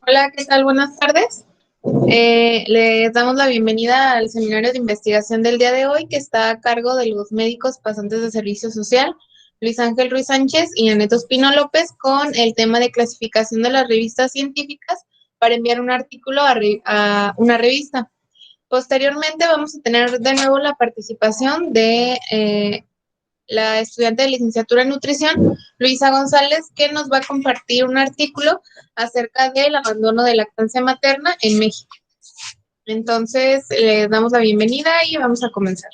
Hola, ¿qué tal? Buenas tardes. Les damos la bienvenida al seminario de investigación del día de hoy, que está a cargo de los médicos pasantes de servicio social, Luis Ángel Ruiz Sánchez y Aneto Espino López, con el tema de clasificación de las revistas científicas para enviar un artículo a una revista. Posteriormente vamos a tener de nuevo la participación de la estudiante de licenciatura en nutrición, Luisa González, que nos va a compartir un artículo acerca del abandono de lactancia materna en México. Entonces, les damos la bienvenida y vamos a comenzar.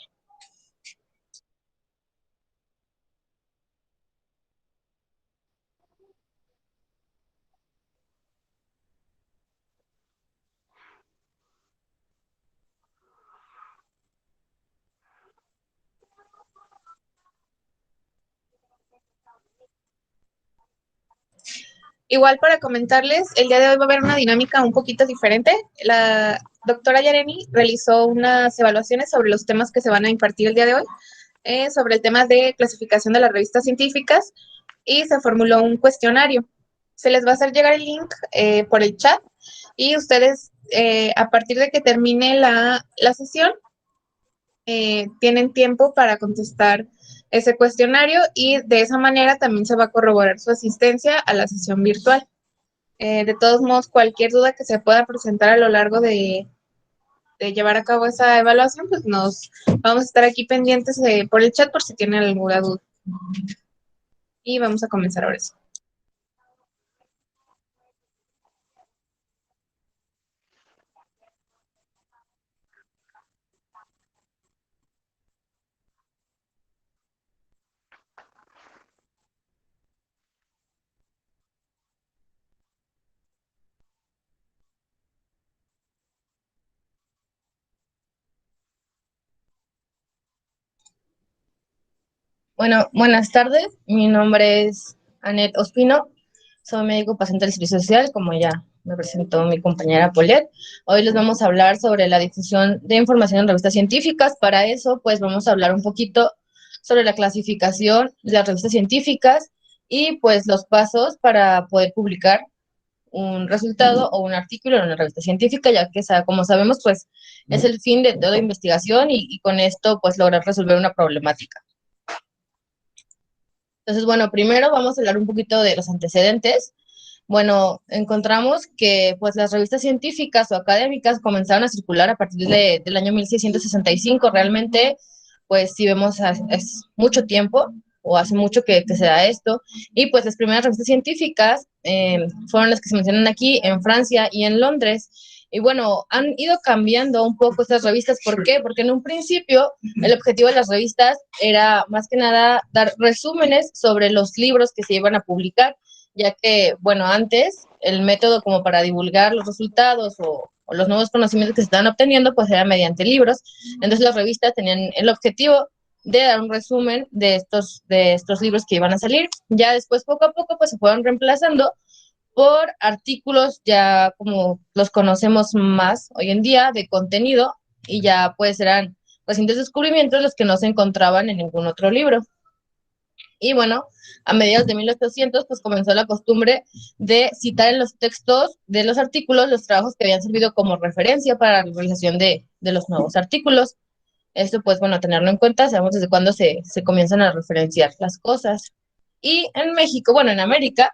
Igual para comentarles, el día de hoy va a haber una dinámica un poquito diferente. La doctora Yareni realizó unas evaluaciones sobre los temas que se van a impartir el día de hoy, sobre el tema de clasificación de las revistas científicas, y se formuló un cuestionario. Se les va a hacer llegar el link por el chat y ustedes, a partir de que termine la sesión, tienen tiempo para contestar ese cuestionario y de esa manera también se va a corroborar su asistencia a la sesión virtual. De todos modos, cualquier duda que se pueda presentar a lo largo de llevar a cabo esa evaluación, pues nos vamos a estar aquí pendientes por el chat por si tienen alguna duda. Y vamos a comenzar ahora sí. Bueno, buenas tardes. Mi nombre es Anet Ospino. Soy médico paciente del servicio social, como ya me presentó mi compañera Paulette. Hoy les vamos a hablar sobre la difusión de información en revistas científicas. Para eso, pues vamos a hablar un poquito sobre la clasificación de las revistas científicas y pues los pasos para poder publicar un resultado o un artículo en una revista científica, ya que, como sabemos, pues es el fin de toda investigación y con esto, pues lograr resolver una problemática. Entonces, bueno, primero vamos a hablar un poquito de los antecedentes. Bueno, encontramos que pues las revistas científicas o académicas comenzaron a circular a partir del año 1665. Realmente, pues si vemos, es mucho tiempo o hace mucho que se da esto. Y pues las primeras revistas científicas fueron las que se mencionan aquí en Francia y en Londres. Y bueno, han ido cambiando un poco estas revistas. ¿Por qué? Porque en un principio el objetivo de las revistas era más que nada dar resúmenes sobre los libros que se iban a publicar, ya que, bueno, antes el método como para divulgar los resultados o los nuevos conocimientos que se estaban obteniendo, pues era mediante libros. Entonces las revistas tenían el objetivo de dar un resumen de estos libros que iban a salir. Ya después, poco a poco, pues se fueron reemplazando por artículos ya como los conocemos más hoy en día de contenido y ya pues eran recientes descubrimientos los que no se encontraban en ningún otro libro. Y bueno, a mediados de 1800 pues comenzó la costumbre de citar en los textos de los artículos los trabajos que habían servido como referencia para la realización de los nuevos artículos. Esto pues bueno, tenerlo en cuenta, sabemos desde cuándo se comienzan a referenciar las cosas. Y en México, bueno, en América,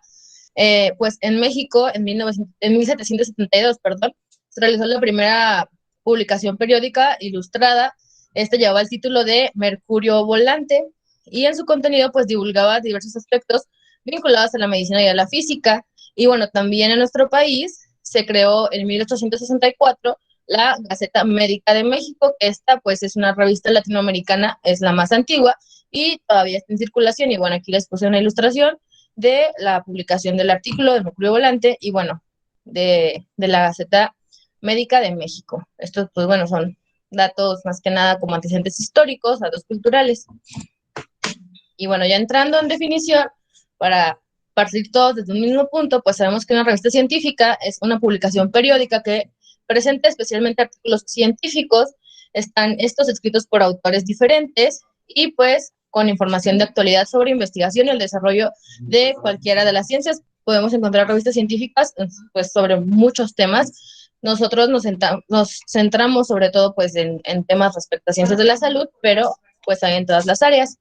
pues en México, en 1772, perdón, se realizó la primera publicación periódica ilustrada. Este llevaba el título de Mercurio Volante y en su contenido pues divulgaba diversos aspectos vinculados a la medicina y a la física. Y bueno, también en nuestro país se creó en 1864 la Gaceta Médica de México, que esta pues es una revista latinoamericana, es la más antigua y todavía está en circulación. Y bueno, aquí les puse una ilustración de la publicación del artículo de Mercurio Volante y bueno, de la Gaceta Médica de México. Estos, pues bueno, son datos más que nada como antecedentes históricos, datos culturales. Y bueno, ya entrando en definición, para partir todos desde un mismo punto, pues sabemos que una revista científica es una publicación periódica que presenta especialmente artículos científicos, están estos escritos por autores diferentes y pues con información de actualidad sobre investigación y el desarrollo de cualquiera de las ciencias. podemos encontrar revistas científicas pues sobre muchos temas. Nosotros nos centramos sobre todo pues en temas respecto a ciencias de la salud, pero pues hay en todas las áreas.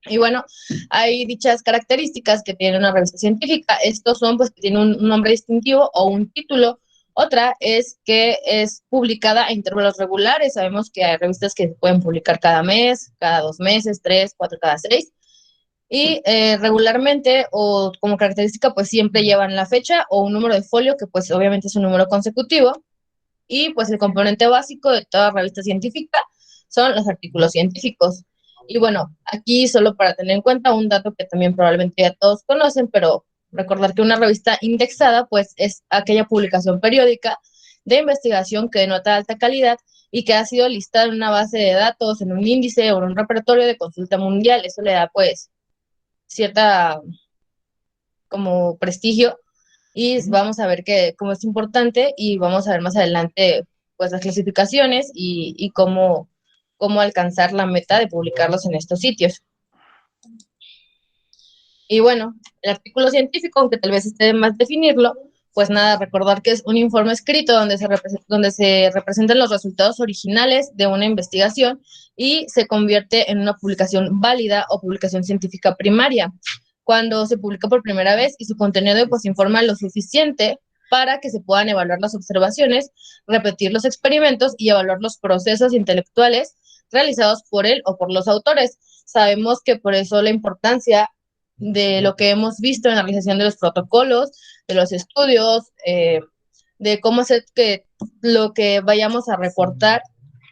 Y bueno, hay dichas características que tiene una revista científica. Estos son pues que tiene un nombre distintivo o un título. Otra es que es publicada a intervalos regulares. Sabemos que hay revistas que se pueden publicar cada mes, cada 2 meses, 3, 4, cada 6. Y regularmente o como característica pues siempre llevan la fecha o un número de folio que pues obviamente es un número consecutivo. Y pues el componente básico de toda revista científica son los artículos científicos. Y bueno, aquí solo para tener en cuenta un dato que también probablemente ya todos conocen, pero recordar que una revista indexada pues es aquella publicación periódica de investigación que denota alta calidad y que ha sido listada en una base de datos, en un índice o en un repertorio de consulta mundial. Eso le da pues cierta como prestigio y vamos a ver que cómo es importante y vamos a ver más adelante pues las clasificaciones y cómo alcanzar la meta de publicarlos en estos sitios. Y bueno, el artículo científico, aunque tal vez esté de más definirlo, pues nada, recordar que es un informe escrito donde se representan los resultados originales de una investigación y se convierte en una publicación válida o publicación científica primaria cuando se publica por primera vez y su contenido pues informa lo suficiente para que se puedan evaluar las observaciones, repetir los experimentos y evaluar los procesos intelectuales realizados por él o por los autores. Sabemos que por eso la importancia de lo que hemos visto en la realización de los protocolos, de los estudios, de cómo hacer que lo que vayamos a reportar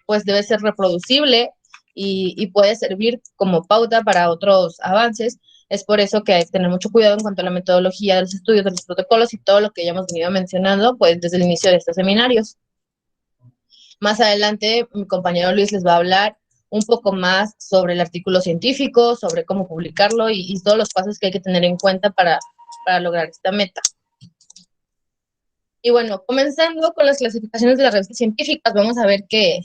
pues debe ser reproducible y puede servir como pauta para otros avances. Es por eso que hay que tener mucho cuidado en cuanto a la metodología de los estudios, de los protocolos y todo lo que ya hemos venido mencionando pues desde el inicio de estos seminarios. Más adelante mi compañero Luis les va a hablar un poco más sobre el artículo científico, sobre cómo publicarlo y todos los pasos que hay que tener en cuenta para lograr esta meta. Y bueno, comenzando con las clasificaciones de las revistas científicas, vamos a ver que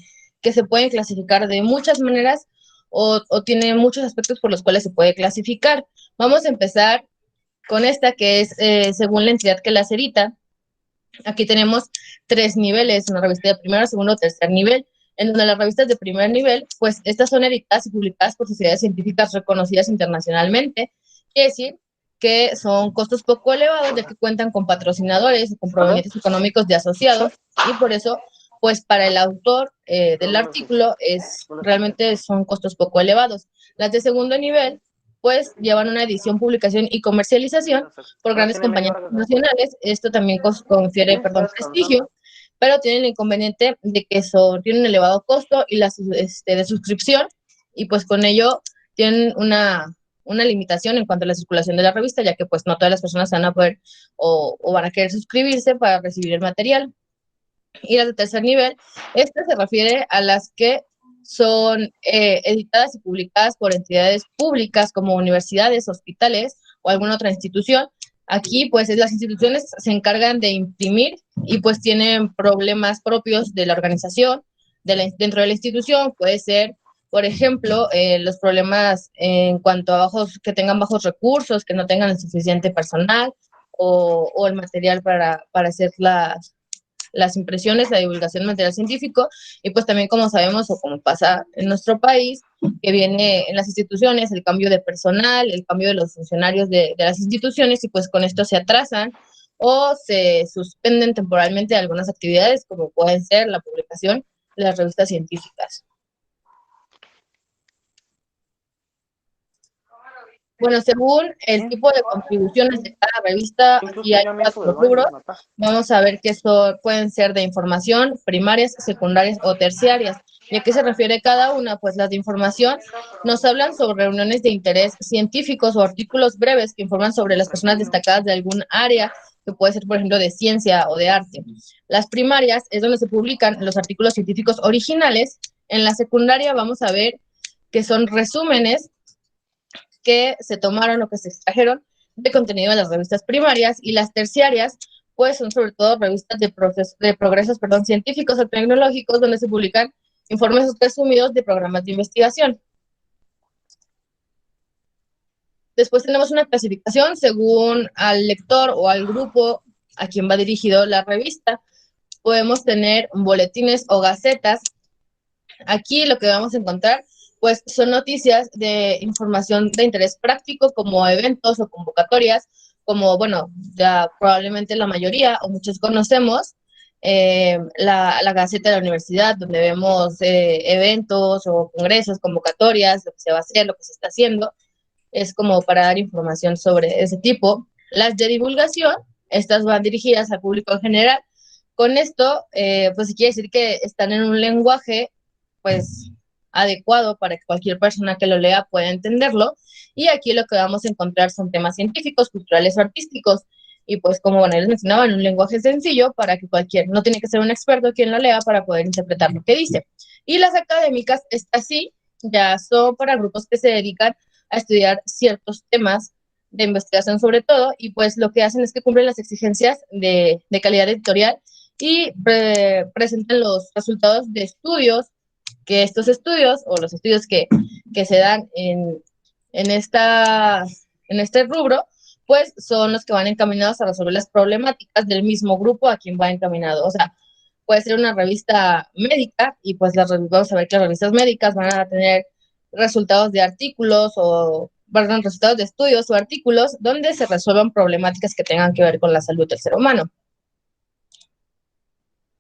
se pueden clasificar de muchas maneras o tiene muchos aspectos por los cuales se puede clasificar. Vamos a empezar con esta que es según la entidad que las edita. Aquí tenemos 3 niveles, una revista de primero, segundo, tercer nivel, en donde las revistas de primer nivel, pues estas son editadas y publicadas por sociedades científicas reconocidas internacionalmente. Quiere decir que son costos poco elevados, ya que cuentan con patrocinadores o con provenientes económicos de asociados, y por eso, pues para el autor del artículo, realmente son costos poco elevados. Las de segundo nivel, pues llevan una edición, publicación y comercialización por grandes compañías nacionales. Esto también confiere, prestigio, pero tienen el inconveniente de que tienen un elevado costo y de suscripción, y pues con ello tienen una limitación en cuanto a la circulación de la revista, ya que pues no todas las personas van a poder o van a querer suscribirse para recibir el material. Y las de tercer nivel, esta se refiere a las que son editadas y publicadas por entidades públicas como universidades, hospitales o alguna otra institución. Aquí, pues, las instituciones se encargan de imprimir y, pues, tienen problemas propios de la organización dentro de la institución. Puede ser, por ejemplo, los problemas en cuanto a que tengan bajos recursos, que no tengan el suficiente personal o el material para hacer las impresiones, la divulgación de material científico, y pues también como sabemos o como pasa en nuestro país, que viene en las instituciones el cambio de personal, el cambio de los funcionarios de las instituciones, y pues con esto se atrasan o se suspenden temporalmente algunas actividades, como pueden ser la publicación de las revistas científicas. Bueno, según el tipo de contribuciones de cada revista, aquí hay 4 rubros. Vamos a ver que pueden ser de información, primarias, secundarias o terciarias. ¿Y a qué se refiere cada una? Pues las de información nos hablan sobre reuniones de interés científicos o artículos breves que informan sobre las personas destacadas de algún área, que puede ser, por ejemplo, de ciencia o de arte. Las primarias es donde se publican los artículos científicos originales. En la secundaria vamos a ver que son resúmenes que se tomaron o que se extrajeron de contenido de las revistas primarias, y las terciarias pues son sobre todo revistas de progresos científicos o tecnológicos, donde se publican informes resumidos de programas de investigación. Después tenemos una clasificación según al lector o al grupo a quien va dirigido la revista. Podemos tener boletines o gacetas. Aquí lo que vamos a encontrar pues son noticias de información de interés práctico como eventos o convocatorias, como, bueno, ya probablemente la mayoría o muchos conocemos, la Gaceta de la Universidad, donde vemos eventos o congresos, convocatorias, lo que se va a hacer, lo que se está haciendo, es como para dar información sobre ese tipo. Las de divulgación, estas van dirigidas al público en general. Con esto, pues quiere decir que están en un lenguaje, pues, adecuado para que cualquier persona que lo lea pueda entenderlo. Y aquí lo que vamos a encontrar son temas científicos, culturales o artísticos. Y pues, como bueno, les mencionaba, en un lenguaje sencillo para que no tiene que ser un experto quien lo lea para poder interpretar lo que dice. Y las académicas, estas sí, ya son para grupos que se dedican a estudiar ciertos temas de investigación sobre todo, y pues lo que hacen es que cumplen las exigencias de calidad editorial y presentan los resultados de estudios, que estos estudios o los estudios que se dan esta, en este rubro, pues son los que van encaminados a resolver las problemáticas del mismo grupo a quien va encaminado. O sea, puede ser una revista médica y pues vamos a ver que las revistas médicas van a tener resultados de artículos o perdón, resultados de estudios o artículos donde se resuelvan problemáticas que tengan que ver con la salud del ser humano.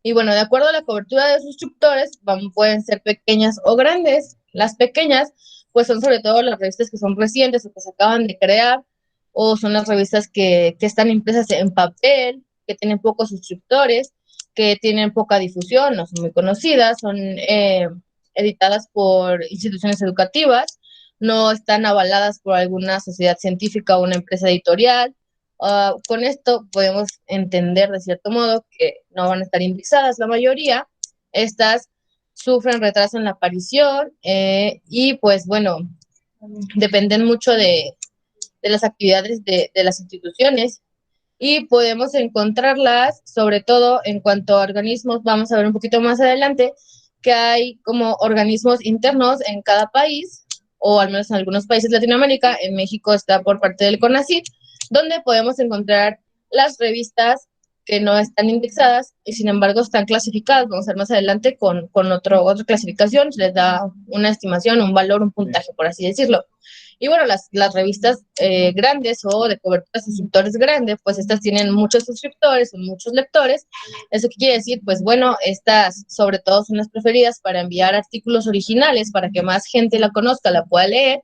Y bueno, de acuerdo a la cobertura de sus suscriptores, pueden ser pequeñas o grandes. Las pequeñas, pues son sobre todo las revistas que son recientes o que se acaban de crear, o son las revistas que están impresas en papel, que tienen pocos suscriptores, que tienen poca difusión, no son muy conocidas, son editadas por instituciones educativas, no están avaladas por alguna sociedad científica o una empresa editorial. Con esto podemos entender de cierto modo que no van a estar indexadas la mayoría. Estas sufren retraso en la aparición y pues bueno, dependen mucho de las actividades de las instituciones, y podemos encontrarlas sobre todo en cuanto a organismos. Vamos a ver un poquito más adelante que hay como organismos internos en cada país, o al menos en algunos países de Latinoamérica. En México está por parte del CONACYT, donde podemos encontrar las revistas que no están indexadas y sin embargo están clasificadas. Vamos a ver más adelante con otra clasificación, se les da una estimación, un valor, un puntaje, por así decirlo. Y bueno, las revistas grandes o de cobertura de suscriptores grandes, pues estas tienen muchos suscriptores, muchos lectores. ¿Eso qué quiere decir? Pues bueno, estas sobre todo son las preferidas para enviar artículos originales para que más gente la conozca, la pueda leer.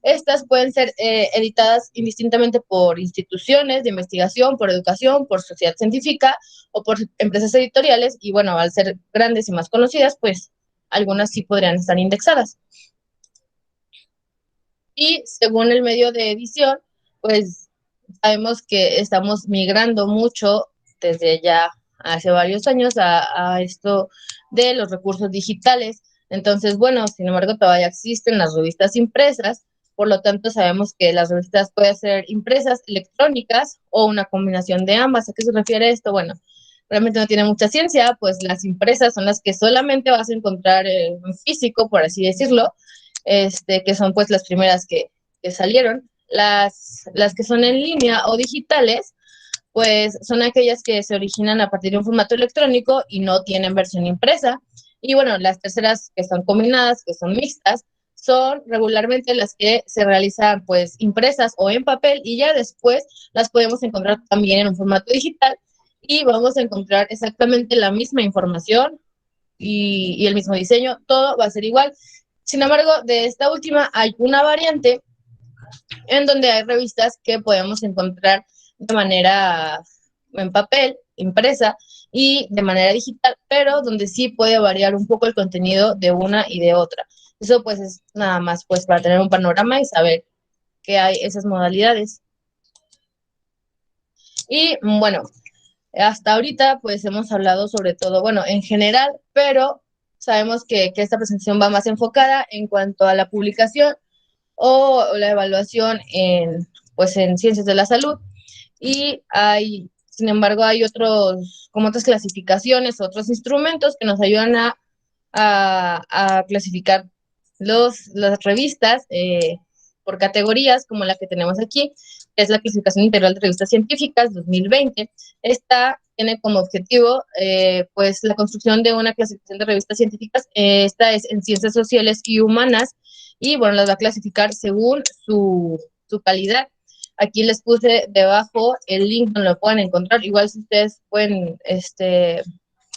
Estas pueden ser editadas indistintamente por instituciones de investigación, por educación, por sociedad científica o por empresas editoriales. Y bueno, al ser grandes y más conocidas, pues algunas sí podrían estar indexadas. Y según el medio de edición, pues sabemos que estamos migrando mucho desde ya hace varios años a esto de los recursos digitales. Entonces, bueno, sin embargo, todavía existen las revistas impresas, por lo tanto sabemos que las revistas pueden ser impresas, electrónicas o una combinación de ambas. ¿A qué se refiere esto? Bueno, realmente no tiene mucha ciencia, pues las impresas son las que solamente vas a encontrar en físico, por así decirlo, que son pues las primeras que salieron. Las que son en línea o digitales, pues son aquellas que se originan a partir de un formato electrónico y no tienen versión impresa. Y bueno, las terceras que son combinadas, que son mixtas, son regularmente las que se realizan pues impresas o en papel, y ya después las podemos encontrar también en un formato digital y vamos a encontrar exactamente la misma información y el mismo diseño, todo va a ser igual. Sin embargo, de esta última hay una variante en donde hay revistas que podemos encontrar de manera en papel, impresa, y de manera digital, pero donde sí puede variar un poco el contenido de una y de otra. Eso pues es nada más pues para tener un panorama y saber que hay esas modalidades. Y bueno, hasta ahorita pues hemos hablado sobre todo, bueno, en general, pero sabemos que esta presentación va más enfocada en cuanto a la publicación o la evaluación pues en ciencias de la salud. Y sin embargo, hay como otras clasificaciones, otros instrumentos que nos ayudan a clasificar las revistas, por categorías, como la que tenemos aquí, que es la clasificación integral de revistas científicas 2020. Esta tiene como objetivo, pues, la construcción de una clasificación de revistas científicas. Esta es en ciencias sociales y humanas, y bueno, las va a clasificar según su calidad. Aquí les puse debajo el link donde lo pueden encontrar. Igual si ustedes pueden,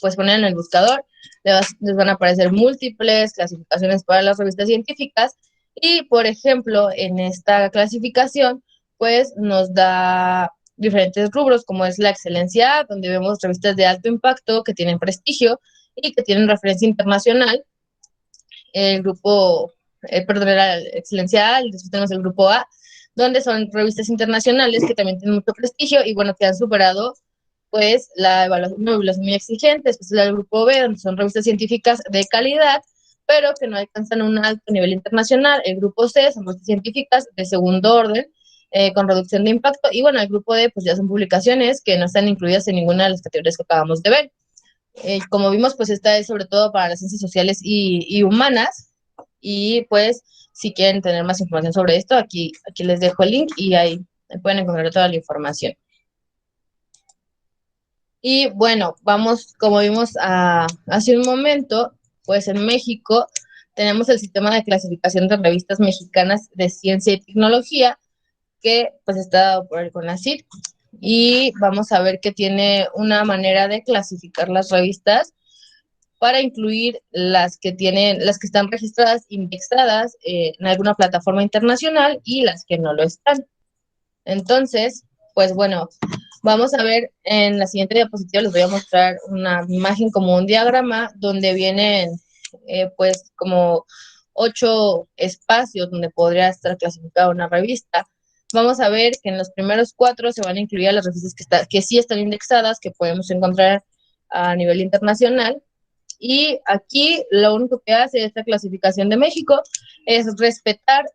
pues poner en el buscador, les van a aparecer múltiples clasificaciones para las revistas científicas. Y, por ejemplo, en esta clasificación, pues nos da diferentes rubros, como es la excelencia A, donde vemos revistas de alto impacto que tienen prestigio y que tienen referencia internacional. El grupo, perdón, era la excelencia A, y después tenemos el grupo A, donde son revistas internacionales que también tienen mucho prestigio y, bueno, que han superado pues la evaluación, una evaluación muy exigente. Después el grupo B, donde son revistas científicas de calidad, pero que no alcanzan un alto nivel internacional. El grupo C son revistas científicas de segundo orden, con reducción de impacto. Y bueno, el grupo D, pues ya son publicaciones que no están incluidas en ninguna de las categorías que acabamos de ver. Como vimos, pues esta es sobre todo para las ciencias sociales y humanas. Y pues, si quieren tener más información sobre esto, aquí les dejo el link y ahí pueden encontrar toda la información. Y bueno, vamos, como vimos hace un momento, pues en México tenemos el sistema de clasificación de revistas mexicanas de ciencia y tecnología, que pues está dado por el CONACYT, y vamos a ver que tiene una manera de clasificar las revistas para incluir las que están registradas, indexadas en alguna plataforma internacional, y las que no lo están. Entonces, pues bueno, vamos a ver en la siguiente diapositiva. Les voy a mostrar una imagen como un diagrama donde vienen pues como 8 espacios donde podría estar clasificada una revista. Vamos a ver que en los primeros 4 se van a incluir a las revistas que sí están indexadas, que podemos encontrar a nivel internacional. Y aquí lo único que hace esta clasificación de México es respetar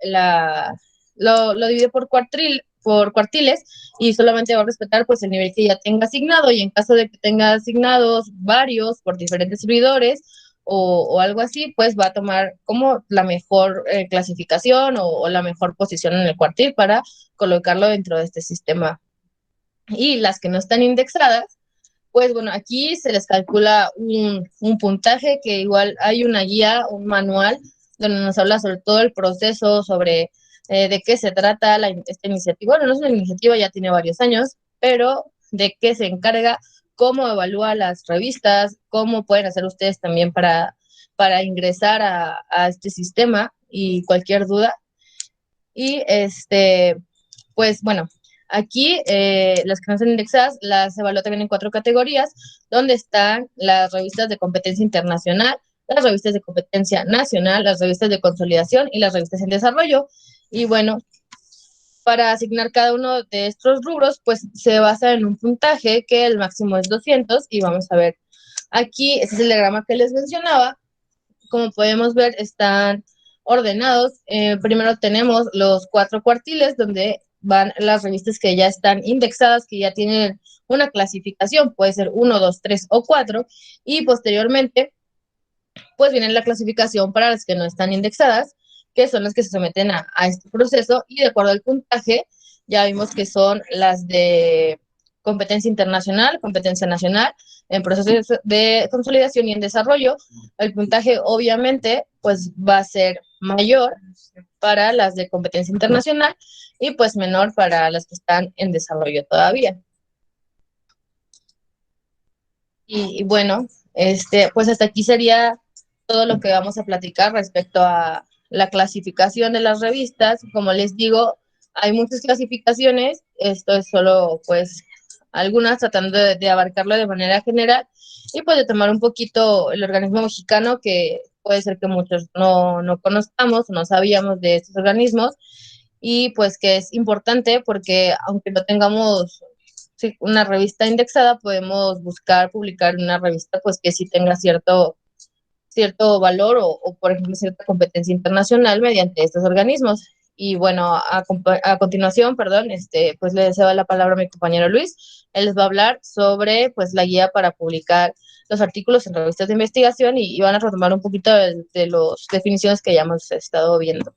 lo divide por cuartiles, y solamente va a respetar pues el nivel que ya tenga asignado, y en caso de que tenga asignados varios por diferentes servidores o algo así, pues va a tomar como la mejor clasificación o la mejor posición en el cuartil para colocarlo dentro de este sistema. Y las que no están indexadas, pues bueno, aquí se les calcula un puntaje, que igual hay una guía, un manual, donde nos habla sobre todo el proceso, sobre de qué se trata esta iniciativa. Bueno, no es una iniciativa, ya tiene varios años, pero de qué se encarga, cómo evalúa las revistas, cómo pueden hacer ustedes también para ingresar a este sistema, y cualquier duda. Y pues bueno, aquí las que no están indexadas las evalúo también en 4 categorías, donde están las revistas de competencia internacional, las revistas de competencia nacional, las revistas de consolidación y las revistas en desarrollo. Y bueno, para asignar cada uno de estos rubros, pues se basa en un puntaje, que el máximo es 200, y vamos a ver aquí, este es el diagrama que les mencionaba. Como podemos ver, están ordenados. Primero tenemos los 4 cuartiles, donde van las revistas que ya están indexadas, que ya tienen una clasificación, puede ser 1, 2, 3 o 4, y posteriormente pues viene la clasificación para las que no están indexadas, que son las que se someten a este proceso, y de acuerdo al puntaje, ya vimos que son las de competencia internacional, competencia nacional, en procesos de consolidación y en desarrollo. El puntaje obviamente pues va a ser mayor para las de competencia internacional, y pues menor para las que están en desarrollo todavía. Y bueno, pues hasta aquí sería todo lo que vamos a platicar respecto a la clasificación de las revistas. Como les digo, hay muchas clasificaciones. Esto es solo pues algunas, tratando de abarcarlo de manera general, y pues de tomar un poquito el organismo mexicano, que puede ser que muchos no conozcamos, no sabíamos de estos organismos, y pues que es importante porque aunque no tengamos una revista indexada, podemos buscar publicar una revista pues que sí tenga cierto valor por ejemplo, cierta competencia internacional mediante estos organismos. Y bueno, a continuación, perdón, pues le cedo la palabra a mi compañero Luis. Él les va a hablar sobre pues la guía para publicar los artículos en revistas de investigación, y van a retomar un poquito de las definiciones que ya hemos estado viendo.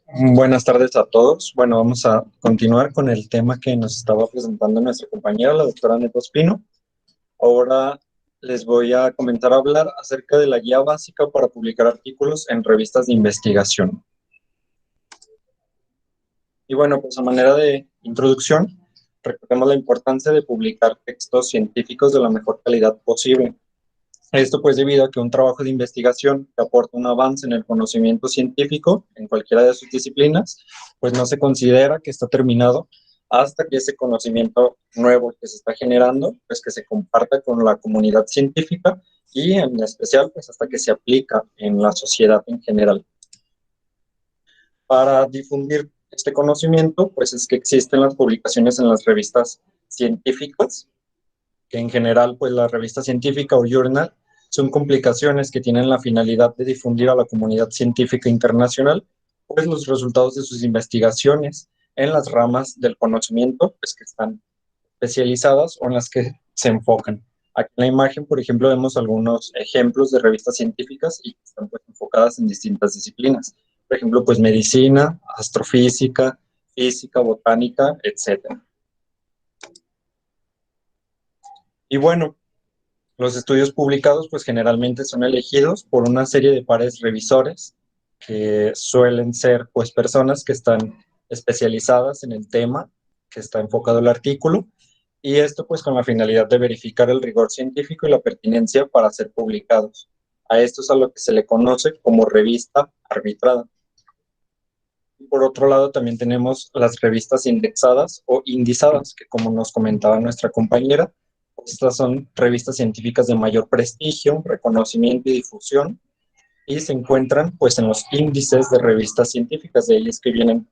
Buenas tardes a todos. Bueno, vamos a continuar con el tema que nos estaba presentando nuestra compañera, la doctora Neto Espino. Ahora les voy a comentar a hablar acerca de la guía básica para publicar artículos en revistas de investigación. Y bueno, pues a manera de introducción, recordemos la importancia de publicar textos científicos de la mejor calidad posible. Esto pues debido a que un trabajo de investigación que aporta un avance en el conocimiento científico en cualquiera de sus disciplinas, pues no se considera que está terminado hasta que ese conocimiento nuevo que se está generando, pues que se comparta con la comunidad científica y en especial pues hasta que se aplica en la sociedad en general. Para difundir este conocimiento, pues es que existen las publicaciones en las revistas científicas, que en general pues la revista científica o journal son publicaciones que tienen la finalidad de difundir a la comunidad científica internacional pues los resultados de sus investigaciones en las ramas del conocimiento pues que están especializadas o en las que se enfocan. Aquí en la imagen, por ejemplo, vemos algunos ejemplos de revistas científicas y que están pues, enfocadas en distintas disciplinas. Por ejemplo, pues medicina, astrofísica, física, botánica, etcétera. Y bueno, los estudios publicados pues generalmente son elegidos por una serie de pares revisores que suelen ser pues personas que están especializadas en el tema que está enfocado el artículo y esto pues con la finalidad de verificar el rigor científico y la pertinencia para ser publicados. A esto es a lo que se le conoce como revista arbitrada. Y por otro lado también tenemos las revistas indexadas o indizadas, que como nos comentaba nuestra compañera, estas son revistas científicas de mayor prestigio, reconocimiento y difusión, y se encuentran pues en los índices de revistas científicas, de ellas que vienen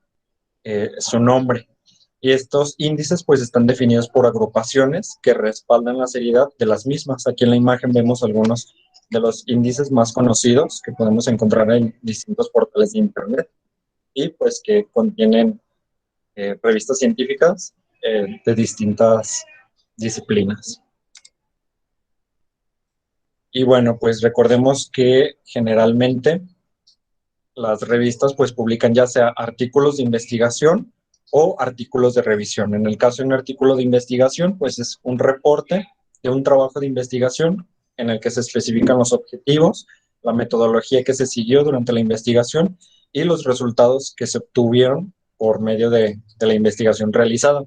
su nombre. Y estos índices pues están definidos por agrupaciones que respaldan la seriedad de las mismas. Aquí en la imagen vemos algunos de los índices más conocidos que podemos encontrar en distintos portales de internet y pues que contienen revistas científicas de distintas disciplinas. Y bueno, pues recordemos que generalmente las revistas pues publican ya sea artículos de investigación o artículos de revisión. En el caso de un artículo de investigación, pues es un reporte de un trabajo de investigación en el que se especifican los objetivos, la metodología que se siguió durante la investigación y los resultados que se obtuvieron por medio de la investigación realizada.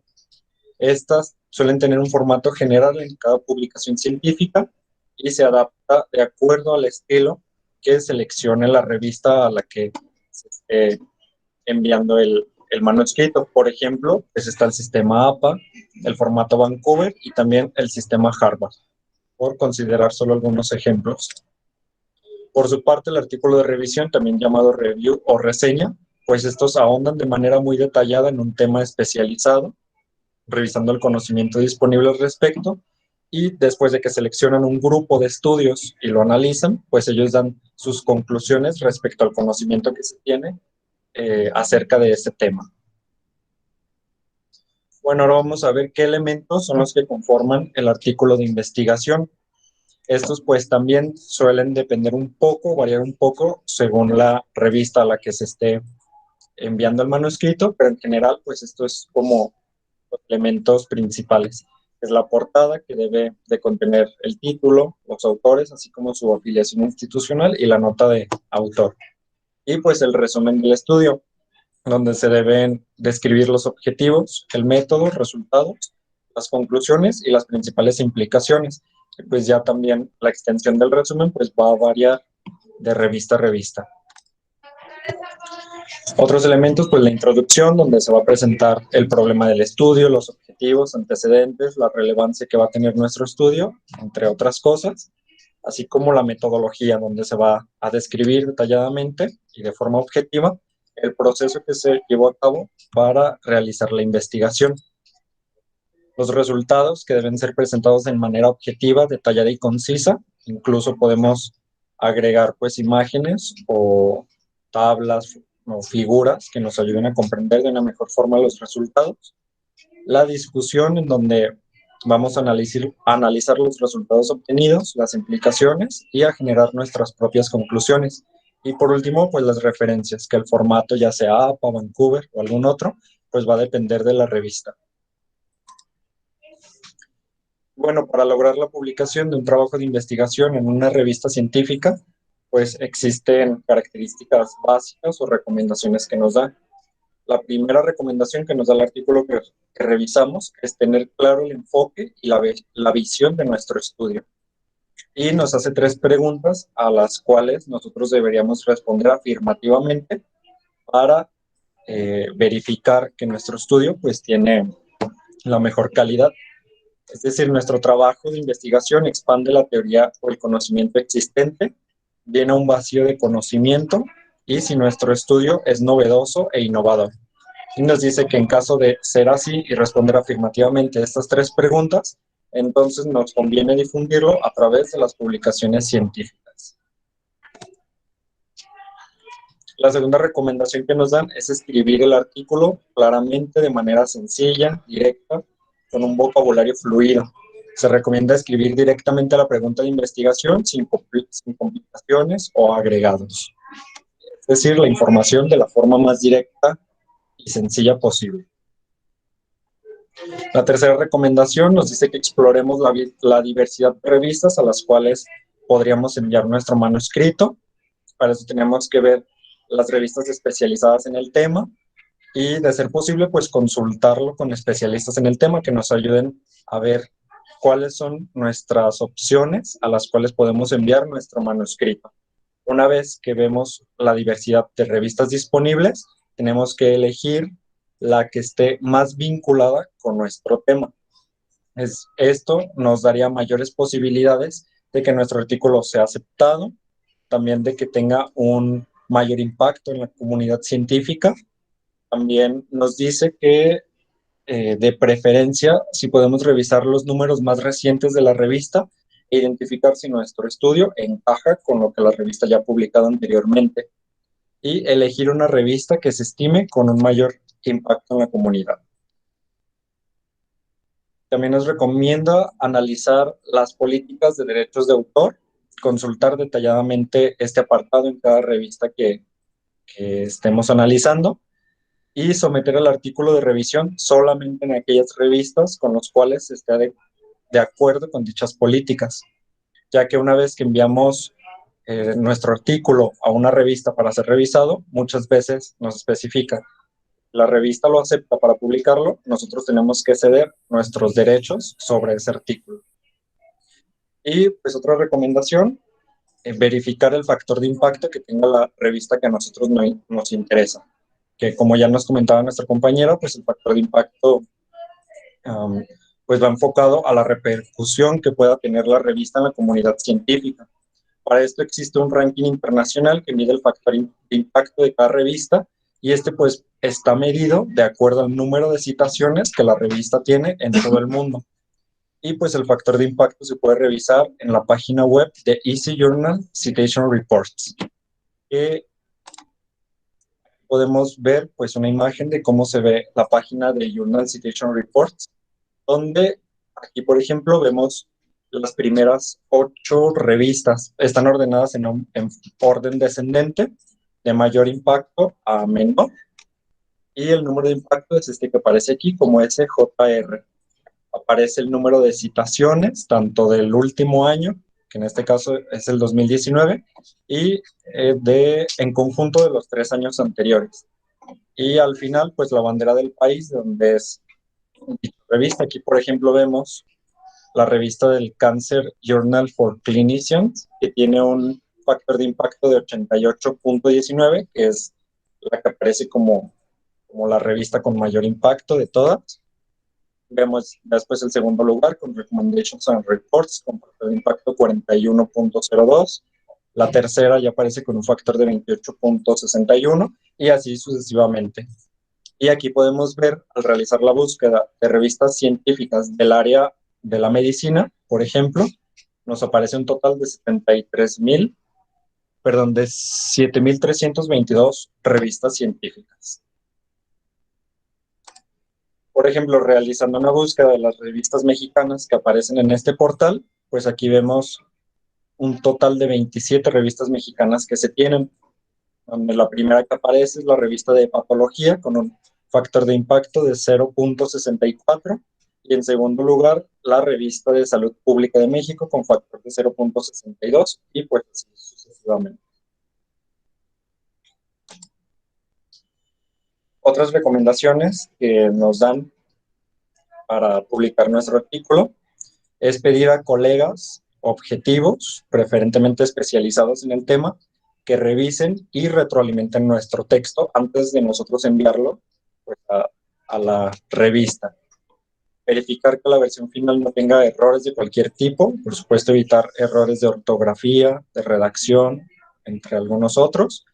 Estas suelen tener un formato general en cada publicación científica y se adapta de acuerdo al estilo que seleccione la revista a la que se esté enviando el manuscrito. Por ejemplo, pues está el sistema APA, el formato Vancouver y también el sistema Harvard, por considerar solo algunos ejemplos. Por su parte, el artículo de revisión, también llamado review o reseña, pues estos ahondan de manera muy detallada en un tema especializado, revisando el conocimiento disponible al respecto, y después de que seleccionan un grupo de estudios y lo analizan, pues ellos dan sus conclusiones respecto al conocimiento que se tiene acerca de ese tema. Bueno, ahora vamos a ver qué elementos son los que conforman el artículo de investigación. Estos pues también suelen depender un poco, variar un poco según la revista a la que se esté enviando el manuscrito, pero en general pues esto es como los elementos principales. Es la portada que debe de contener el título, los autores, así como su afiliación institucional y la nota de autor. Y pues el resumen del estudio, donde se deben describir los objetivos, el método, resultados, las conclusiones y las principales implicaciones. Y pues ya también la extensión del resumen pues va a variar de revista a revista. Otros elementos, pues la introducción, donde se va a presentar el problema del estudio, los objetivos, antecedentes, la relevancia que va a tener nuestro estudio, entre otras cosas, así como la metodología, donde se va a describir detalladamente y de forma objetiva el proceso que se llevó a cabo para realizar la investigación. Los resultados que deben ser presentados de manera objetiva, detallada y concisa, incluso podemos agregar pues imágenes o tablas o figuras que nos ayuden a comprender de una mejor forma los resultados. La discusión en donde vamos a analizar los resultados obtenidos, las implicaciones y a generar nuestras propias conclusiones. Y por último, pues las referencias, que el formato, ya sea APA, Vancouver o algún otro, pues va a depender de la revista. Bueno, para lograr la publicación de un trabajo de investigación en una revista científica, pues existen características básicas o recomendaciones que nos da. La primera recomendación que nos da el artículo que revisamos es tener claro el enfoque y la visión de nuestro estudio. Y nos hace 3 preguntas a las cuales nosotros deberíamos responder afirmativamente para verificar que nuestro estudio pues tiene la mejor calidad. Es decir, nuestro trabajo de investigación expande la teoría o el conocimiento existente, llena un vacío de conocimiento y si nuestro estudio es novedoso e innovador. Y nos dice que en caso de ser así y responder afirmativamente a estas 3 preguntas, entonces nos conviene difundirlo a través de las publicaciones científicas. La segunda recomendación que nos dan es escribir el artículo claramente, de manera sencilla, directa, con un vocabulario fluido. Se recomienda escribir directamente la pregunta de investigación sin complicaciones o agregados. Es decir, la información de la forma más directa y sencilla posible. La tercera recomendación nos dice que exploremos la diversidad de revistas a las cuales podríamos enviar nuestro manuscrito. Para eso tenemos que ver las revistas especializadas en el tema y, de ser posible, pues consultarlo con especialistas en el tema que nos ayuden a ver cuáles son nuestras opciones a las cuales podemos enviar nuestro manuscrito. Una vez que vemos la diversidad de revistas disponibles, tenemos que elegir la que esté más vinculada con nuestro tema. Esto nos daría mayores posibilidades de que nuestro artículo sea aceptado, también de que tenga un mayor impacto en la comunidad científica. También nos dice que, de preferencia, si podemos revisar los números más recientes de la revista e identificar si nuestro estudio encaja con lo que la revista ya ha publicado anteriormente, y elegir una revista que se estime con un mayor impacto en la comunidad. También nos recomienda analizar las políticas de derechos de autor, consultar detalladamente este apartado en cada revista que estemos analizando y someter el artículo de revisión solamente en aquellas revistas con las cuales se esté de acuerdo con dichas políticas, ya que una vez que enviamos nuestro artículo a una revista para ser revisado, muchas veces nos especifica: la revista lo acepta para publicarlo, nosotros tenemos que ceder nuestros derechos sobre ese artículo. Y pues otra recomendación, verificar el factor de impacto que tenga la revista que a nosotros nos interesa, que, como ya nos comentaba nuestra compañera, pues el factor de impacto pues va enfocado a la repercusión que pueda tener la revista en la comunidad científica. Para esto existe un ranking internacional que mide el factor de impacto de cada revista, y este pues está medido de acuerdo al número de citaciones que la revista tiene en todo el mundo. Y pues el factor de impacto se puede revisar en la página web de Easy Journal Citation Reports. Podemos ver pues una imagen de cómo se ve la página de Journal Citation Reports, donde aquí, por ejemplo, vemos las primeras 8 revistas. Están ordenadas en orden descendente, de mayor impacto a menor, y el número de impacto es este que aparece aquí como SJR. Aparece el número de citaciones, tanto del último año, que en este caso es el 2019, y en conjunto de los 3 años anteriores. Y al final, pues la bandera del país, donde es dicha revista. Aquí, por ejemplo, vemos la revista del Cancer Journal for Clinicians, que tiene un factor de impacto de 88.19, que es la que aparece como la revista con mayor impacto de todas. Vemos después el segundo lugar con Recommendations and Reports con factor de impacto 41.02. La tercera ya aparece con un factor de 28.61 y así sucesivamente. Y aquí podemos ver, al realizar la búsqueda de revistas científicas del área de la medicina, por ejemplo, nos aparece un total de 7.322 revistas científicas. Por ejemplo, realizando una búsqueda de las revistas mexicanas que aparecen en este portal, pues aquí vemos un total de 27 revistas mexicanas que se tienen. donde la primera que aparece es la revista de patología con un factor de impacto de 0.64, y en segundo lugar la revista de Salud Pública de México con factor de 0.62, y pues así sucesivamente. Otras recomendaciones que nos dan para publicar nuestro artículo es pedir a colegas objetivos, preferentemente especializados en el tema, que revisen y retroalimenten nuestro texto antes de nosotros enviarlo pues, a la revista. Verificar que la versión final no tenga errores de cualquier tipo, por supuesto evitar errores de ortografía, de redacción, entre algunos otros.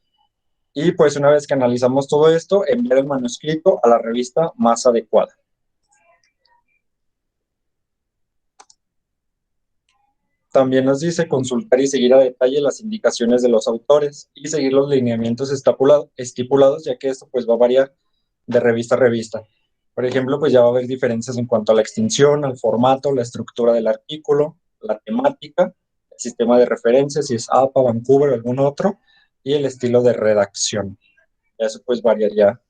Y pues una vez que analizamos todo esto, enviar el manuscrito a la revista más adecuada. También nos dice consultar y seguir a detalle las indicaciones de los autores y seguir los lineamientos estipulados, ya que esto pues va a variar de revista a revista. Por ejemplo, pues ya va a haber diferencias en cuanto a la extensión, al formato, la estructura del artículo, la temática, el sistema de referencias, si es APA, Vancouver o algún otro, y el estilo de redacción. Eso pues variaría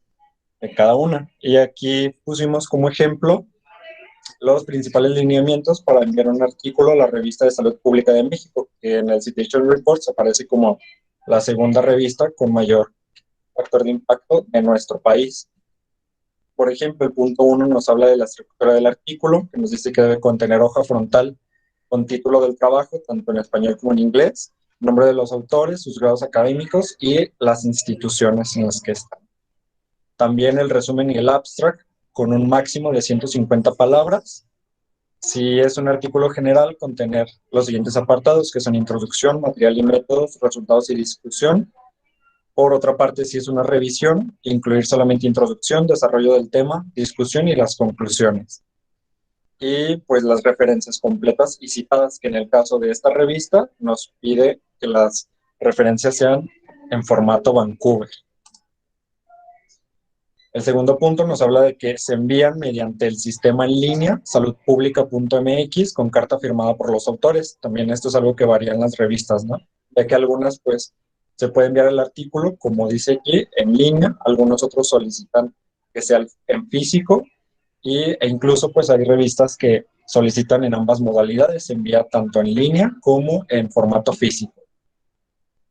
de cada una. Y aquí pusimos como ejemplo los principales lineamientos para enviar un artículo a la revista de Salud Pública de México, que en el Citation Reports aparece como la segunda revista con mayor factor de impacto de nuestro país. Por ejemplo, el punto 1 nos habla de la estructura del artículo, que nos dice que debe contener hoja frontal con título del trabajo, tanto en español como en inglés, nombre de los autores, sus grados académicos y las instituciones en las que están. También el resumen y el abstract, con un máximo de 150 palabras. Si es un artículo general, contener los siguientes apartados, que son introducción, material y métodos, resultados y discusión. Por otra parte, si es una revisión, incluir solamente introducción, desarrollo del tema, discusión y las conclusiones. Y pues las referencias completas y citadas, que en el caso de esta revista nos pide que las referencias sean en formato Vancouver. El segundo punto nos habla de que se envían mediante el sistema en línea saludpublica.mx con carta firmada por los autores. También esto es algo que varía en las revistas, ¿no? Ya que algunas, pues, se puede enviar el artículo, como dice aquí, en línea. Algunos otros solicitan que sea en físico e incluso, pues, hay revistas que solicitan en ambas modalidades. Se envía tanto en línea como en formato físico.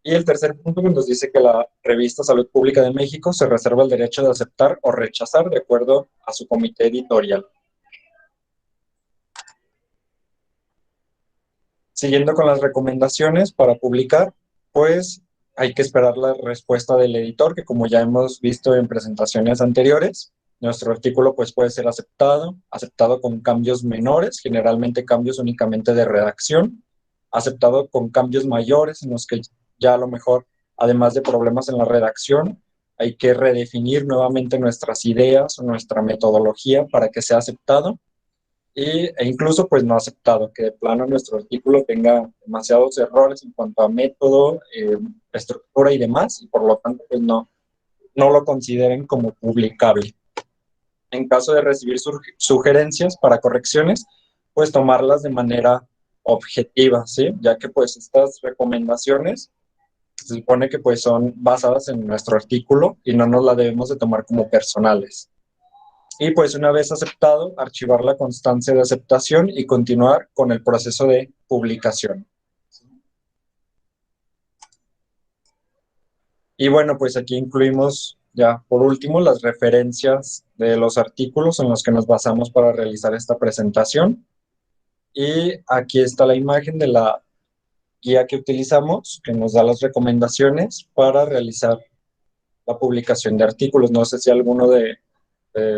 Y el tercer punto nos dice que la revista Salud Pública de México se reserva el derecho de aceptar o rechazar de acuerdo a su comité editorial. Siguiendo con las recomendaciones para publicar, pues hay que esperar la respuesta del editor, que como ya hemos visto en presentaciones anteriores, nuestro artículo pues puede ser aceptado con cambios menores, generalmente cambios únicamente de redacción, aceptado con cambios mayores en los que ya a lo mejor, además de problemas en la redacción, hay que redefinir nuevamente nuestras ideas o nuestra metodología para que sea aceptado, e incluso pues no aceptado, que de plano nuestro artículo tenga demasiados errores en cuanto a método, estructura y demás, y por lo tanto pues no lo consideren como publicable. En caso de recibir sugerencias para correcciones, pues tomarlas de manera objetiva, ¿sí? Ya que pues estas recomendaciones se supone que pues son basadas en nuestro artículo y no nos la debemos de tomar como personales. Y pues una vez aceptado, archivar la constancia de aceptación y continuar con el proceso de publicación. Y bueno, pues aquí incluimos ya por último las referencias de los artículos en los que nos basamos para realizar esta presentación. Y aquí está la imagen de la guía que utilizamos, que nos da las recomendaciones para realizar la publicación de artículos. No sé si alguno de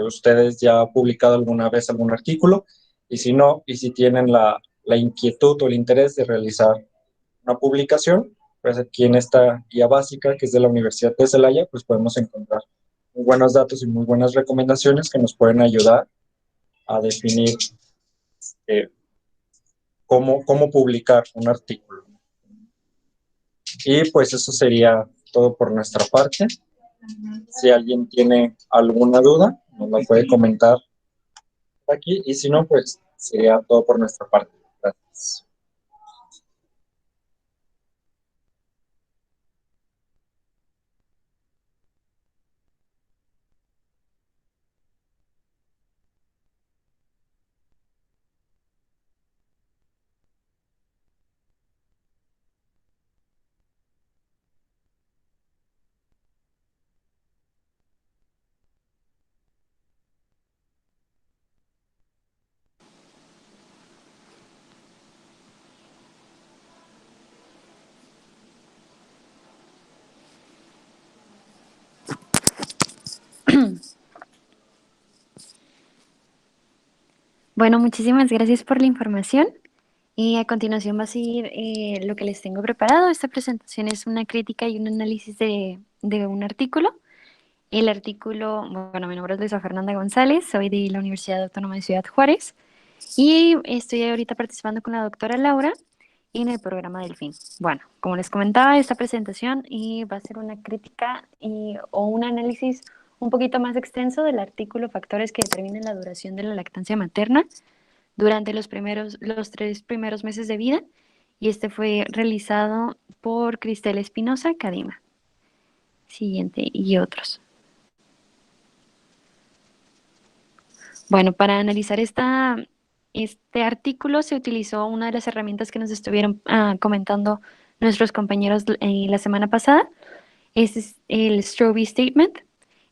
ustedes ya ha publicado alguna vez algún artículo, y si no, y si tienen la inquietud o el interés de realizar una publicación, pues aquí en esta guía básica, que es de la Universidad de Celaya, pues podemos encontrar muy buenos datos y muy buenas recomendaciones que nos pueden ayudar a definir cómo publicar un artículo. Y pues eso sería todo por nuestra parte. Si alguien tiene alguna duda, nos la puede comentar aquí, y si no, pues sería todo por nuestra parte. Gracias. Bueno, muchísimas gracias por la información. Y a continuación va a seguir lo que les tengo preparado. Esta presentación es una crítica y un análisis de un artículo. El artículo, bueno, mi nombre es Luisa Fernanda González, soy de la Universidad Autónoma de Ciudad Juárez y estoy ahorita participando con la doctora Laura en el programa Delfín. Bueno, como les comentaba, esta presentación va a ser una crítica o un análisis un poquito más extenso del artículo Factores que determinan la duración de la lactancia materna durante los 3 primeros meses de vida, y este fue realizado por Cristel Espinosa Cadima. Siguiente, y otros. Bueno, para analizar este artículo se utilizó una de las herramientas que nos estuvieron comentando nuestros compañeros la semana pasada. Este es el Strobe Statement,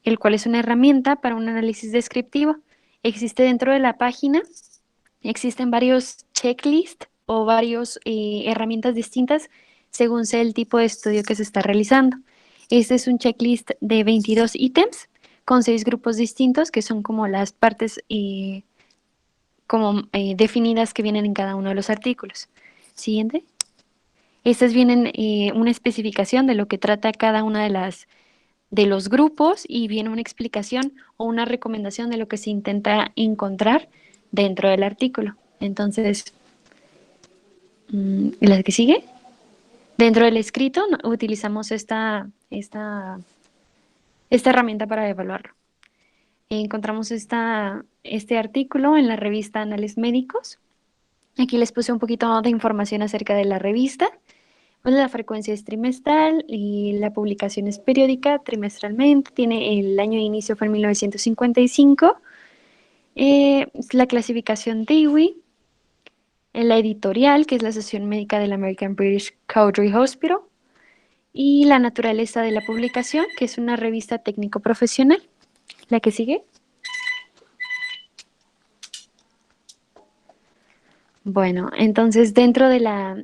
el cual es una herramienta para un análisis descriptivo. Existe dentro de la página. Existen varios checklists o varias herramientas distintas según sea el tipo de estudio que se está realizando. Este es un checklist de 22 ítems con 6 grupos distintos que son como las partes definidas que vienen en cada uno de los artículos. Siguiente. Estas vienen una especificación de lo que trata cada una de los grupos y viene una explicación o una recomendación de lo que se intenta encontrar dentro del artículo. Entonces, la que sigue. Dentro del escrito utilizamos esta herramienta para evaluarlo. Encontramos este artículo en la revista Anales Médicos. Aquí les puse un poquito de información acerca de la revista. Pues la frecuencia es trimestral y la publicación es periódica, trimestralmente. El año de inicio fue en 1955. La clasificación Dewey. La editorial, que es la Asociación Médica del American British Cowdrey Hospital, y la naturaleza de la publicación, que es una revista técnico-profesional. La que sigue. Bueno, entonces dentro de la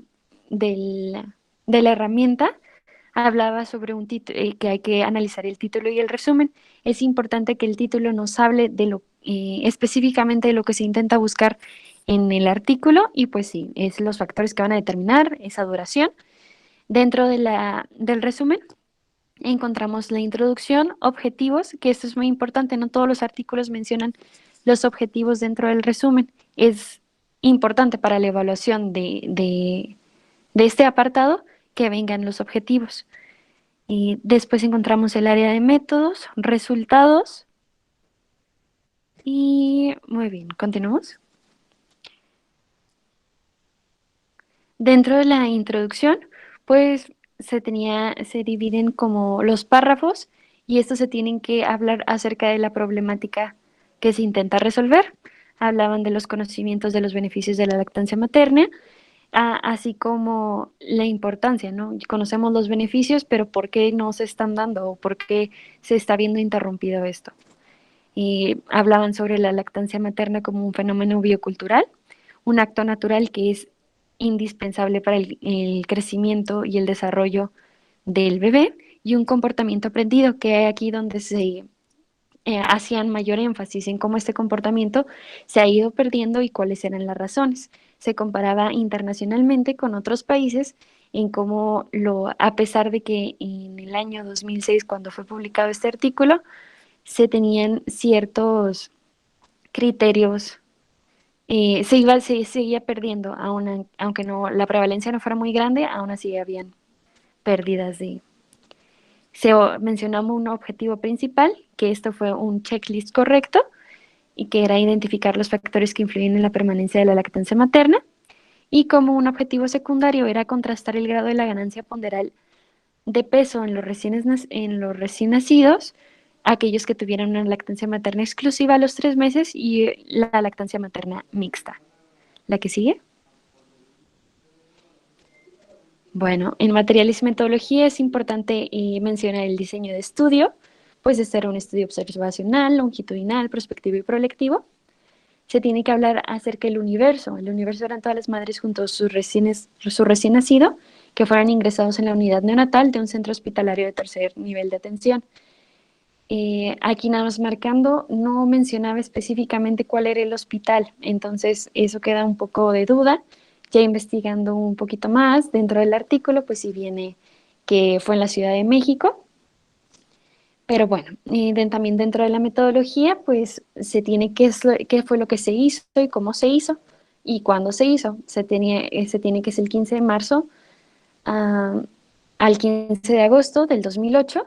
herramienta hablaba sobre que hay que analizar el título y el resumen. Es importante que el título nos hable de específicamente de lo que se intenta buscar en el artículo, y pues sí, es los factores que van a determinar esa duración. Dentro del resumen encontramos la introducción, objetivos, que esto es muy importante, no todos los artículos mencionan los objetivos dentro del resumen. Es importante para la evaluación de este apartado que vengan los objetivos. Y después encontramos el área de métodos, resultados, y muy bien, continuamos. Dentro de la introducción, pues se dividen como los párrafos, y estos se tienen que hablar acerca de la problemática que se intenta resolver. Hablaban de los conocimientos de los beneficios de la lactancia materna, así como la importancia, ¿no? Conocemos los beneficios, pero ¿por qué no se están dando o por qué se está viendo interrumpido esto? Y hablaban sobre la lactancia materna como un fenómeno biocultural, un acto natural que es indispensable para el crecimiento y el desarrollo del bebé, y un comportamiento aprendido, que hay aquí donde se hacían mayor énfasis en cómo este comportamiento se ha ido perdiendo y cuáles eran las razones. Se comparaba internacionalmente con otros países en cómo a pesar de que en el año 2006, cuando fue publicado este artículo, se tenían ciertos criterios, se seguía perdiendo, aunque la prevalencia no fuera muy grande, aún así habían pérdidas mencionamos un objetivo principal, que esto fue un checklist correcto, y que era identificar los factores que influyen en la permanencia de la lactancia materna, y como un objetivo secundario era contrastar el grado de la ganancia ponderal de peso en los recién nacidos, aquellos que tuvieran una lactancia materna exclusiva a los 3 meses y la lactancia materna mixta. ¿La que sigue? Bueno, en materiales y metodología es importante mencionar el diseño de estudio, pues este era un estudio observacional, longitudinal, prospectivo y proyectivo. Se tiene que hablar acerca del universo. El universo eran todas las madres junto a su recién nacido, que fueran ingresados en la unidad neonatal de un centro hospitalario de tercer nivel de atención. Aquí nada más marcando, no mencionaba específicamente cuál era el hospital, entonces eso queda un poco de duda. Ya investigando un poquito más dentro del artículo, pues sí viene que fue en la Ciudad de México, pero bueno, también dentro de la metodología, pues se tiene qué fue lo que se hizo y cómo se hizo y cuándo se hizo. Se tiene que es el 15 de marzo ah, al 15 de agosto del 2008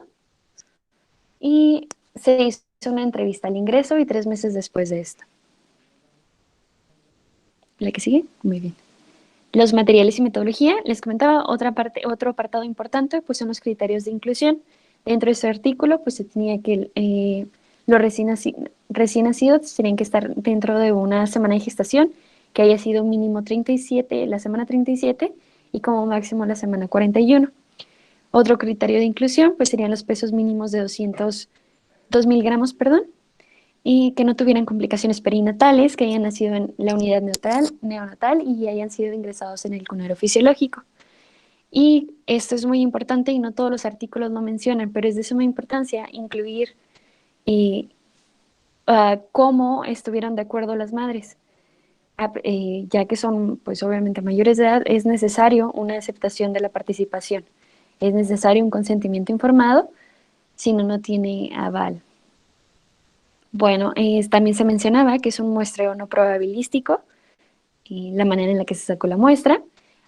y se hizo una entrevista al ingreso y 3 meses después de esto. ¿La que sigue? Muy bien. Los materiales y metodología, les comentaba, otro apartado importante, pues son los criterios de inclusión. Dentro de ese artículo, pues se tenía que los recién nacidos tenían que estar dentro de una semana de gestación, que haya sido mínimo 37, la semana 37 y como máximo la semana 41. Otro criterio de inclusión, pues serían los pesos mínimos de 2.000 gramos, perdón, y que no tuvieran complicaciones perinatales, que hayan nacido en la unidad neonatal y hayan sido ingresados en el cunero fisiológico. Y esto es muy importante y no todos los artículos lo mencionan, pero es de suma importancia incluir cómo estuvieron de acuerdo las madres. Ya que son, pues obviamente mayores de edad, es necesario una aceptación de la participación. Es necesario un consentimiento informado, si no, no tiene aval. Bueno, también se mencionaba que es un muestreo no probabilístico, y la manera en la que se sacó la muestra.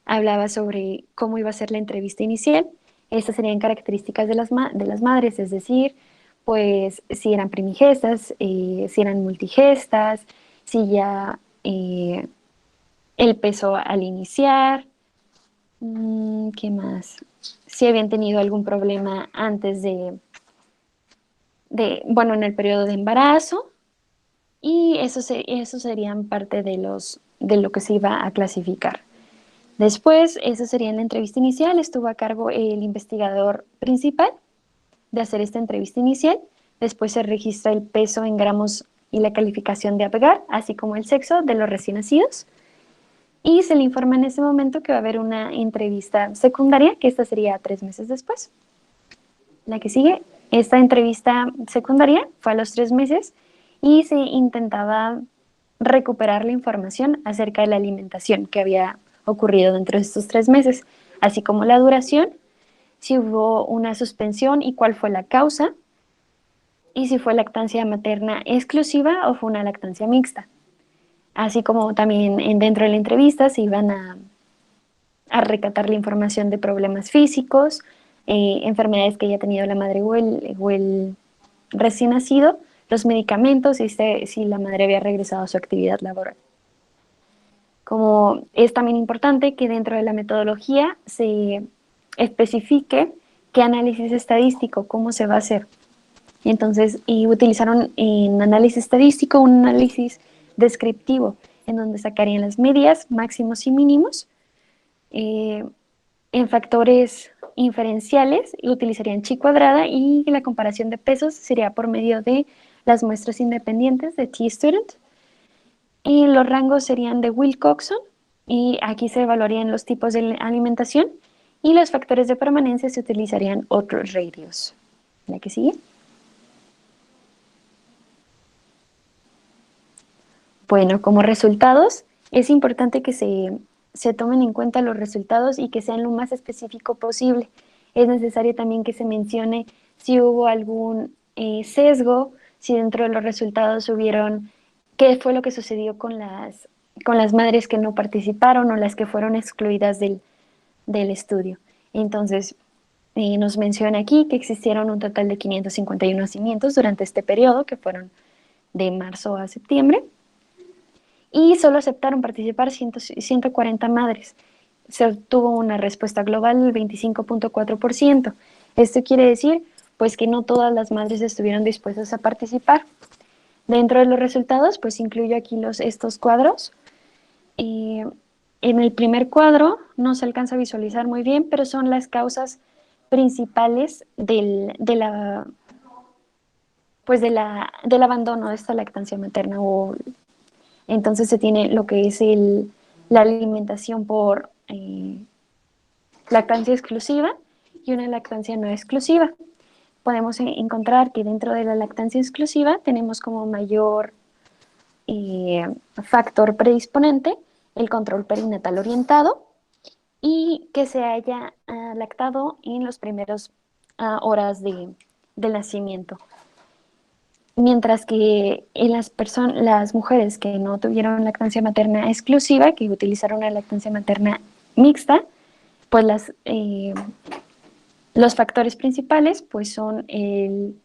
Hablaba sobre cómo iba a ser la entrevista inicial. Estas serían características de las madres, es decir, pues si eran primigestas, si eran multigestas, si ya el peso al iniciar, ¿qué más? Si habían tenido algún problema antes bueno, en el periodo de embarazo, y eso serían parte de lo que se iba a clasificar. Después, eso sería en la entrevista inicial, estuvo a cargo el investigador principal de hacer esta entrevista inicial. Después se registra el peso en gramos y la calificación de Apgar, así como el sexo de los recién nacidos. Y se le informa en ese momento que va a haber una entrevista secundaria, que esta sería 3 meses después. La que sigue, esta entrevista secundaria fue a los 3 meses y se intentaba recuperar la información acerca de la alimentación que había ocurrido dentro de estos 3 meses, así como la duración, si hubo una suspensión y cuál fue la causa, y si fue lactancia materna exclusiva o fue una lactancia mixta. Así como también dentro de la entrevista se iban a recatar la información de problemas físicos, enfermedades que haya tenido la madre o el recién nacido, los medicamentos y si la madre había regresado a su actividad laboral. Como es también importante que dentro de la metodología se especifique qué análisis estadístico, cómo se va a hacer. Entonces, utilizaron en análisis estadístico un análisis descriptivo, en donde sacarían las medias, máximos y mínimos, en factores inferenciales, y utilizarían chi cuadrada, y la comparación de pesos sería por medio de las muestras independientes de T-Student. Y los rangos serían de Wilcoxon, y aquí se evaluarían los tipos de alimentación, y los factores de permanencia se utilizarían otros radios. ¿La que sigue? Bueno, como resultados, es importante que se tomen en cuenta los resultados y que sean lo más específico posible. Es necesario también que se mencione si hubo algún sesgo, si dentro de los resultados hubieron, qué fue lo que sucedió con las madres que no participaron o las que fueron excluidas del estudio. Entonces, nos menciona aquí que existieron un total de 551 nacimientos durante este periodo, que fueron de marzo a septiembre, y solo aceptaron participar 140 madres. Se obtuvo una respuesta global del 25.4%. Esto quiere decir, pues, que no todas las madres estuvieron dispuestas a participar. Dentro de los resultados, pues, incluyo aquí estos cuadros. En el primer cuadro no se alcanza a visualizar muy bien, pero son las causas principales del abandono de esta lactancia materna. Entonces se tiene lo que es la alimentación por lactancia exclusiva y una lactancia no exclusiva. podemos encontrar que dentro de la lactancia exclusiva tenemos como mayor factor predisponente el control perinatal orientado y que se haya lactado en los primeros horas del nacimiento. Mientras que en las mujeres que no tuvieron lactancia materna exclusiva, que utilizaron una lactancia materna mixta, pues los factores principales pues son el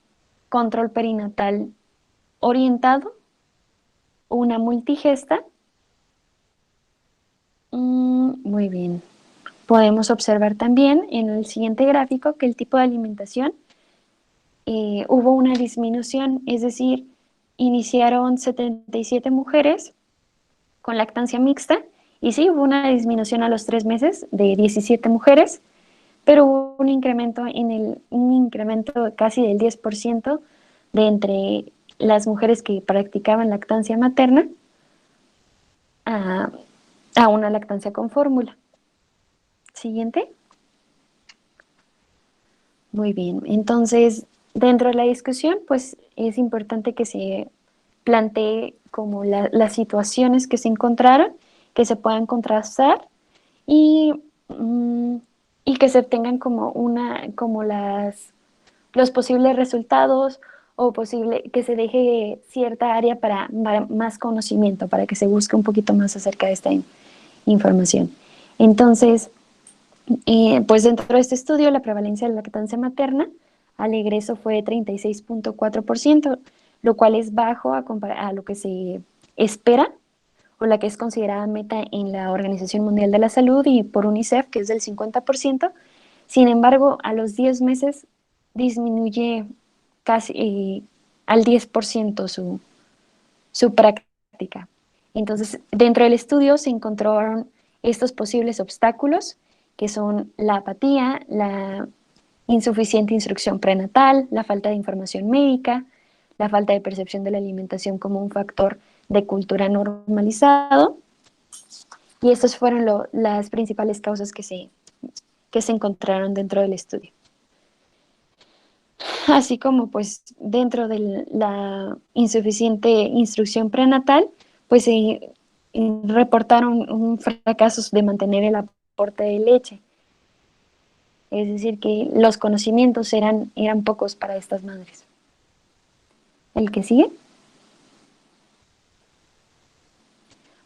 control perinatal orientado, una multigesta. Muy bien. Podemos observar también en el siguiente gráfico que el tipo de alimentación hubo una disminución, es decir, iniciaron 77 mujeres con lactancia mixta y sí, hubo una disminución a los 3 meses de 17 mujeres, pero hubo un incremento casi del 10% de entre las mujeres que practicaban lactancia materna a una lactancia con fórmula. Siguiente. Muy bien, entonces dentro de la discusión pues es importante que se plantee como las situaciones que se encontraron, que se puedan contrastar y, y que se tengan como los posibles resultados o que se deje cierta área para más conocimiento, para que se busque un poquito más acerca de esta información. Entonces, pues dentro de este estudio, la prevalencia de la lactancia materna al egreso fue 36.4%, lo cual es bajo a lo que se espera o la que es considerada meta en la Organización Mundial de la Salud y por UNICEF, que es del 50%. Sin embargo, a los 10 meses disminuye casi al 10% su práctica. Entonces, dentro del estudio se encontraron estos posibles obstáculos, que son la apatía, la insuficiente instrucción prenatal, la falta de información médica, la falta de percepción de la alimentación como un factor de cultura normalizado. Y estas fueron las principales causas que se encontraron dentro del estudio. Así como pues dentro de la insuficiente instrucción prenatal, pues se reportaron fracasos de mantener el aporte de leche. Es decir, que los conocimientos eran pocos para estas madres. ¿El que sigue?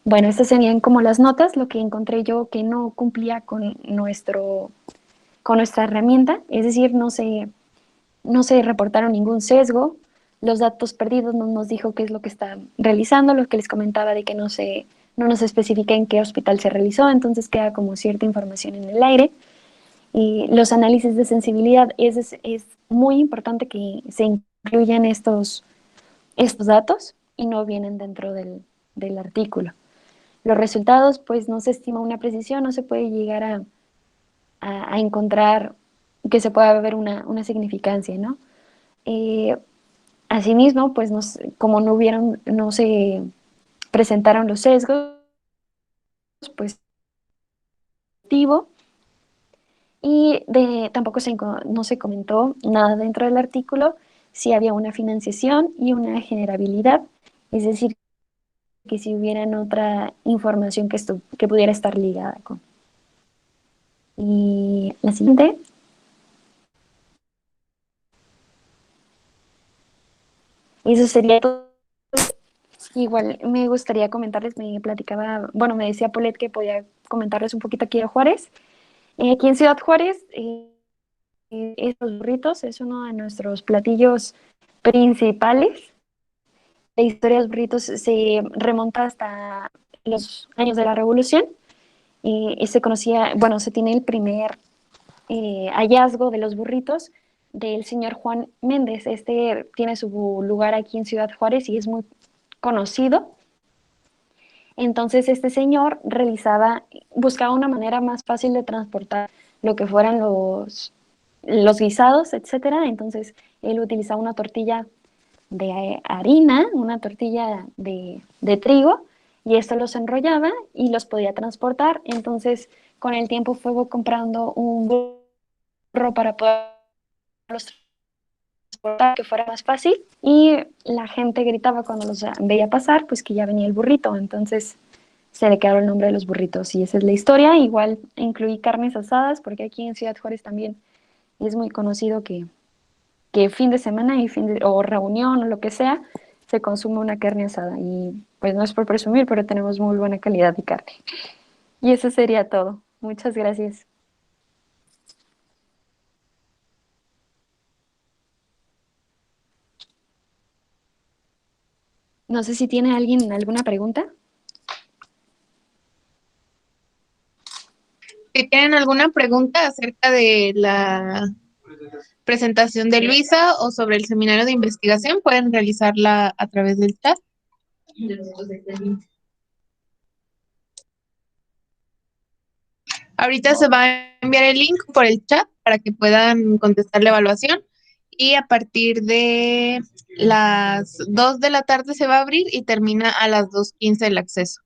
Bueno, estas serían como las notas, lo que encontré yo que no cumplía con nuestra herramienta, es decir, no se reportaron ningún sesgo, los datos perdidos no nos dijo qué es lo que está realizando, lo que les comentaba de que no nos especifica en qué hospital se realizó, entonces queda como cierta información en el aire. Y los análisis de sensibilidad, es muy importante que se incluyan estos datos y no vienen dentro del artículo. Los resultados, pues no se estima una precisión, no se puede llegar a encontrar que se pueda ver una significancia, ¿no? Asimismo, pues como no se presentaron los sesgos, pues y tampoco no se comentó nada dentro del artículo si había una financiación y una generabilidad, es decir, que si hubieran otra información que pudiera estar ligada con. Y la siguiente. Eso sería todo. Igual me gustaría comentarles, me decía Paulette que podía comentarles un poquito aquí de Juárez. Aquí en Ciudad Juárez, estos burritos es uno de nuestros platillos principales. La historia de los burritos se remonta hasta los años de la Revolución. Y se tiene el primer hallazgo de los burritos del señor Juan Méndez. Este tiene su lugar aquí en Ciudad Juárez y es muy conocido. Entonces este señor buscaba una manera más fácil de transportar lo que fueran los guisados, etcétera. Entonces él utilizaba una tortilla de harina, una tortilla de trigo, y esto los enrollaba y los podía transportar. Entonces con el tiempo fue comprando un burro para poderlos transportar, que fuera más fácil. Y la gente gritaba cuando los veía pasar, pues que ya venía el burrito. Entonces se le quedó el nombre de los burritos. Y esa es la historia. Igual incluí carnes asadas, porque aquí en Ciudad Juárez también es muy conocido que fin de semana y o reunión o lo que sea, se consume una carne asada. Y pues no es por presumir, pero tenemos muy buena calidad de carne. Y eso sería todo. Muchas gracias. No sé si tiene alguien alguna pregunta. Si tienen alguna pregunta acerca de la presentación de Luisa o sobre el seminario de investigación, pueden realizarla a través del chat. Ahorita se va a enviar el link por el chat para que puedan contestar la evaluación y a partir de las 2 de la tarde se va a abrir y termina a las 2:15 el acceso.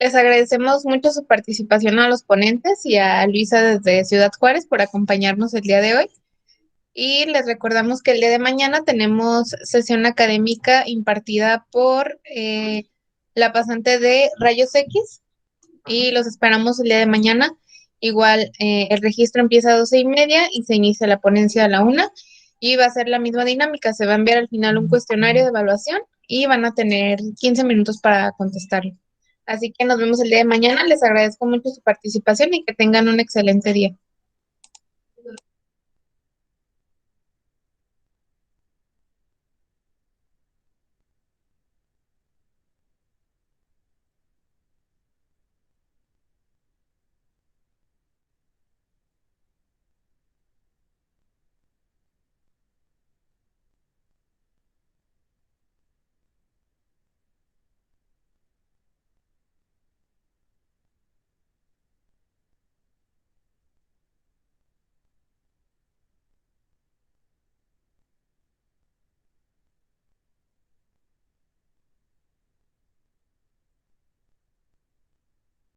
Les agradecemos mucho su participación a los ponentes y a Luisa desde Ciudad Juárez por acompañarnos el día de hoy. Y les recordamos que el día de mañana tenemos sesión académica impartida por la pasante de Rayos X y los esperamos el día de mañana. Igual el registro empieza a 12:30 y se inicia la ponencia a la 1 y va a ser la misma dinámica. Se va a enviar al final un cuestionario de evaluación y van a tener 15 minutos para contestarlo. Así que nos vemos el día de mañana. Les agradezco mucho su participación y que tengan un excelente día.